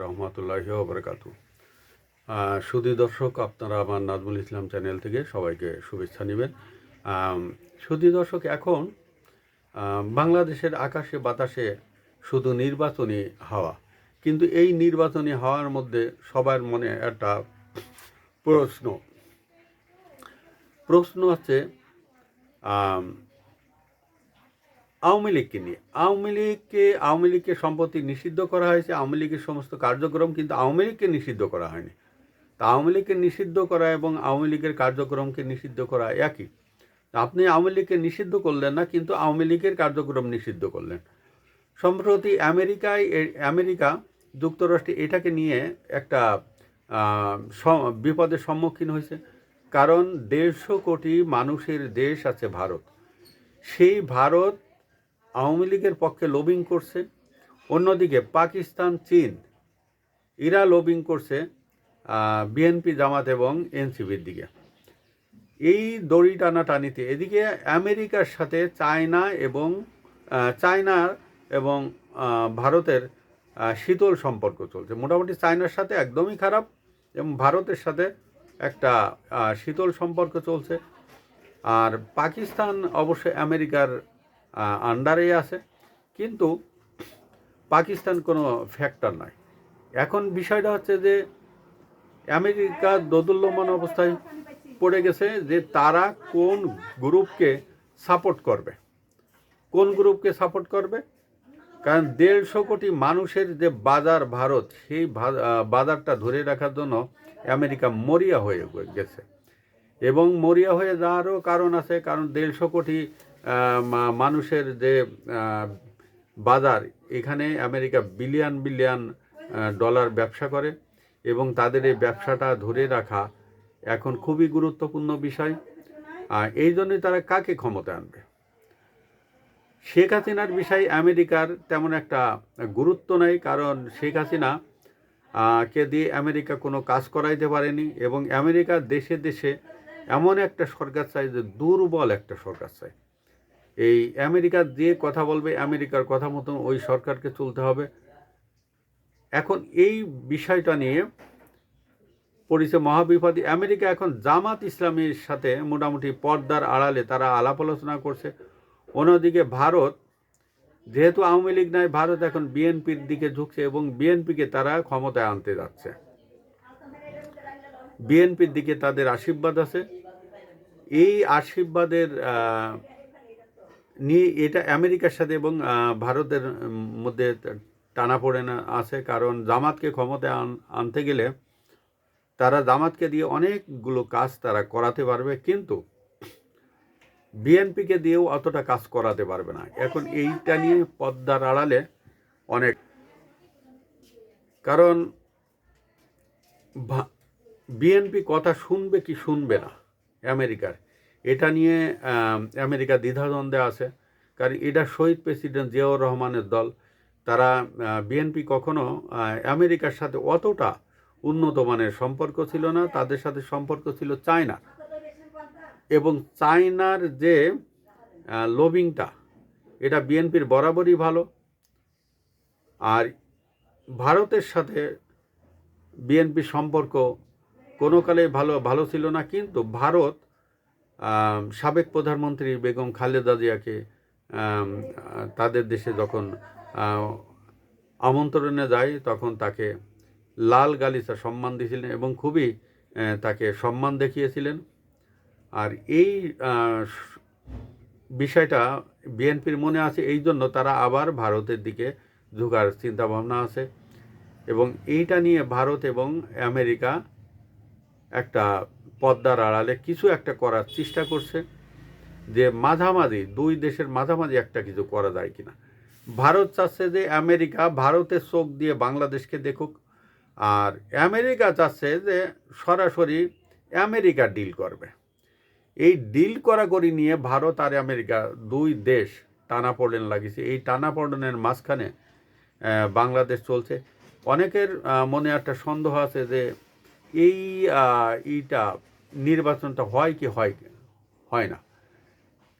রহমতুল্লাহি ওবরাকাতু। সুধী দর্শক, আপনারা আমার নাজমুল ইসলাম চ্যানেল থেকে সবাইকে শুভেচ্ছা নেবেন। সুধী দর্শক, এখন বাংলাদেশের আকাশে বাতাসে শুধু নির্বাচনী হাওয়া, কিন্তু এই নির্বাচনী হাওয়ার মধ্যে সবার মনে একটা প্রশ্ন আছে আওয়ামী লীগকে নিয়ে। আওয়ামী লীগকে সম্প্রতি নিষিদ্ধ করা হয়েছে, আওয়ামী লীগের সমস্ত কার্যক্রম, কিন্তু আওয়ামী লীগকে নিষিদ্ধ করা হয়নি। তা আওয়ামী লীগকে নিষিদ্ধ করা এবং আওয়ামী লীগের কার্যক্রমকে নিষিদ্ধ করা একই। আপনি আওয়ামী লীগকে নিষিদ্ধ করলেন না, কিন্তু আওয়ামী লীগের কার্যক্রম নিষিদ্ধ করলেন। সম্প্রতি আমেরিকা যুক্তরাষ্ট্রে এটাকে নিয়ে একটা বিপদের সম্মুখীন হয়েছে। কারণ 150 কোটি মানুষের দেশ আছে ভারত। সেই ভারত আওয়ামী লীগের পক্ষে লবিং করছে, অন্যদিকে পাকিস্তান, চীন এরা লবিং করছে বিএনপি, জামাত এবং এনসিপির দিকে। এই দড়ি টানাটানিতে এদিকে আমেরিকার সাথে চায়না এবং ভারতের শীতল সম্পর্ক চলছে। মোটামুটি চায়নার সাথে একদমই খারাপ এবং ভারতের সাথে একটা শীতল সম্পর্ক চলছে। আর পাকিস্তান অবশ্যই আমেরিকার আন্ডারেই আছে, কিন্তু পাকিস্তান কোনো ফ্যাক্টর নয়। এখন বিষয়টা হচ্ছে যে আমেরিকা দোদুল্যমান অবস্থায় পড়ে গেছে যে তারা কোন গ্রুপকে সাপোর্ট করবে। কারণ 150 কোটি মানুষের যে বাজার ভারত, সেই বাজারটা ধরে রাখার জন্য আমেরিকা মরিয়া হয়ে গেছে। এবং মরিয়া হয়ে যাওয়ারও কারণ আছে, কারণ 150 কোটি মানুষের যে বাজার, এখানে আমেরিকা বিলিয়ন বিলিয়ন ডলার ব্যবসা করে এবং তাদের এই ব্যবসাটা ধরে রাখা এখন খুবই গুরুত্বপূর্ণ বিষয়। এই জন্যই তারা কাকে ক্ষমতায় আনবে। শেখ হাসিনার বিষয় আমেরিকার তেমন একটা গুরুত্ব নেই, কারণ শেখ হাসিনা কে দিয়ে আমেরিকা কোনো কাজ করাইতে পারেনি এবং আমেরিকা দেশে দেশে এমন একটা সরকার চাই যে দুর্বল একটা সরকার চাই। এই আমেরিকা যে কথা বলবে, আমেরিকার কথা মতন ওই সরকারকে চলতে হবে। এখন এই বিষয়টা নিয়ে পড়েছে মহাবিপদী। আমেরিকা এখন জামাত ইসলামীর সাথে মোটামুটি পর্দার আড়ালে তারা আলাপ আলোচনা করছে। অন্যদিকে ভারত, যেহেতু আওয়ামী লীগ নাই, ভারত এখন বিএনপির দিকে ঝুঁকছে এবং বিএনপিকে তারা ক্ষমতায় আনতে যাচ্ছে। বিএনপির দিকে তাদের আশীর্বাদ আছে। এই আশীর্বাদের নিয়ে এটা আমেরিকার সাথে এবং ভারতের মধ্যে টানাপোড়েন আছে। কারণ জামাতকে ক্ষমতায় আনতে গেলে তারা জামাতকে দিয়ে অনেকগুলো কাজ তারা করাতে পারবে, কিন্তু বিএনপিকে দিয়েও অতটা কাজ করাতে পারবে না। এখন এইটা নিয়ে পদ্মার আড়ালে অনেক, কারণ বিএনপি কথা শুনবে কি শুনবে না আমেরিকার, এটা নিয়ে আমেরিকা দ্বিধাদ্বন্দ্বে আছে। কারণ এটা শহীদ প্রেসিডেন্ট জিয়াউর রহমানের দল। তারা বিএনপি কখনো আমেরিকার সাথে অতটা উন্নত মানের সম্পর্ক ছিল না, তাদের সাথে সম্পর্ক ছিল চায়না। এবং চায়নার যে লবিংটা, এটা বিএনপির বরাবরই ভালো। আর ভারতের সাথে বিএনপির সম্পর্ক কোনো কালে ভালো ছিল না, কিন্তু ভারত সাবেক প্রধানমন্ত্রী বেগম খালেদা জিয়াকে তাদের দেশে যখন আমন্ত্রণে যায়, তখন তাকে লাল গালিচা সম্মান দিয়েছিলেন এবং খুবই তাকে সম্মান দেখিয়েছিলেন। আর এই বিষয়টা বিএনপির মনে আছে, এই জন্য তারা আবার ভারতের দিকে ঝুঁকার চিন্তাভাবনা আছে। এবং এইটা নিয়ে ভারত এবং আমেরিকা একটা পদ্মার আড়ালে কিছু একটা করার চেষ্টা করছে, যে মাঝামাঝি দুই দেশের মাঝামাঝি একটা কিছু করা যায় কিনা। ভারত চাচ্ছে যে আমেরিকা ভারতের চোখ দিয়ে বাংলাদেশকে দেখুক, আর আমেরিকা চাচ্ছে যে সরাসরি আমেরিকা ডিল করবে। এই ডিল করাকরি নিয়ে ভারত আর আমেরিকা দুই দেশ টানাপোড়েন লাগিয়েছে। এই টানাপোড়েনের মাঝখানে বাংলাদেশ চলছে। অনেকের মনে একটা সন্দেহ আছে যে এইটা নির্বাচনটা হয় কি হয় না।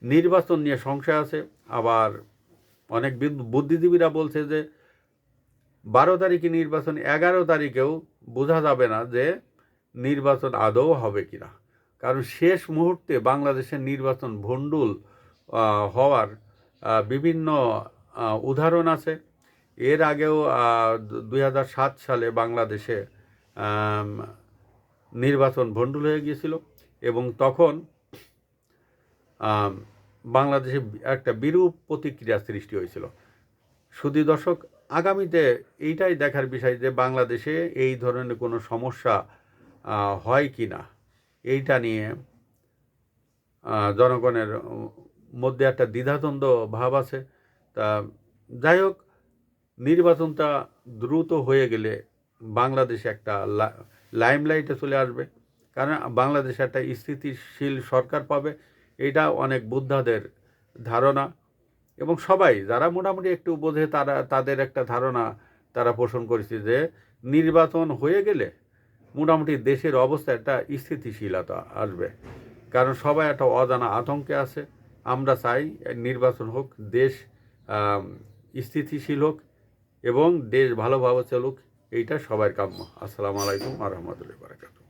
নির্বাচন নিয়ে সংশয় আছে। আবার অনেক বুদ্ধিজীবীরা বলছে যে 12 তারিখে নির্বাচন, 11 তারিখেও বোঝা যাবে না যে নির্বাচন আদৌ হবে কিনা। কারণ শেষ মুহূর্তে বাংলাদেশের নির্বাচন ভণ্ডুল হওয়ার বিভিন্ন উদাহরণ আছে। এর আগেও 2007 সালে বাংলাদেশে নির্বাচন ভণ্ডুল হয়ে গিয়েছিল এবং তখন বাংলাদেশে একটা বিরূপ প্রতিক্রিয়া সৃষ্টি হয়েছিল। শুধু দর্শক, আগামীতে এইটাই দেখার বিষয় যে বাংলাদেশে এই ধরনের কোনো সমস্যা হয় কি না, এইটা নিয়ে জনগণের মধ্যে একটা দ্বিধাদ্বন্দ্ব ভাব আছে। তা যাই হোক, নির্বাচনটা দ্রুত হয়ে গেলে বাংলাদেশে একটা লাইমলাইটে চলে আসবে, কারণ বাংলাদেশে একটা স্থিতিশীল সরকার পাবে। এটা অনেক বুদ্ধাদের ধারণা এবং সবাই যারা মোটামুটি একটু বোঝে তাদের একটা ধারণা তারা পোষণ করেছে যে নির্বাচন হয়ে গেলে মোটামুটি দেশের অবস্থা একটা স্থিতিশীলতা আসবে। কারণ সবাই একটা অজানা আতঙ্কে আছে। আমরা চাই নির্বাচন হোক, দেশ স্থিতিশীল হোক এবং দেশ ভালোভাবে চলুক, এইটা সবার কাম্য। আসসালামু আলাইকুম ওয়া রাহমাতুল্লাহি ওয়া বারাকাতুহু।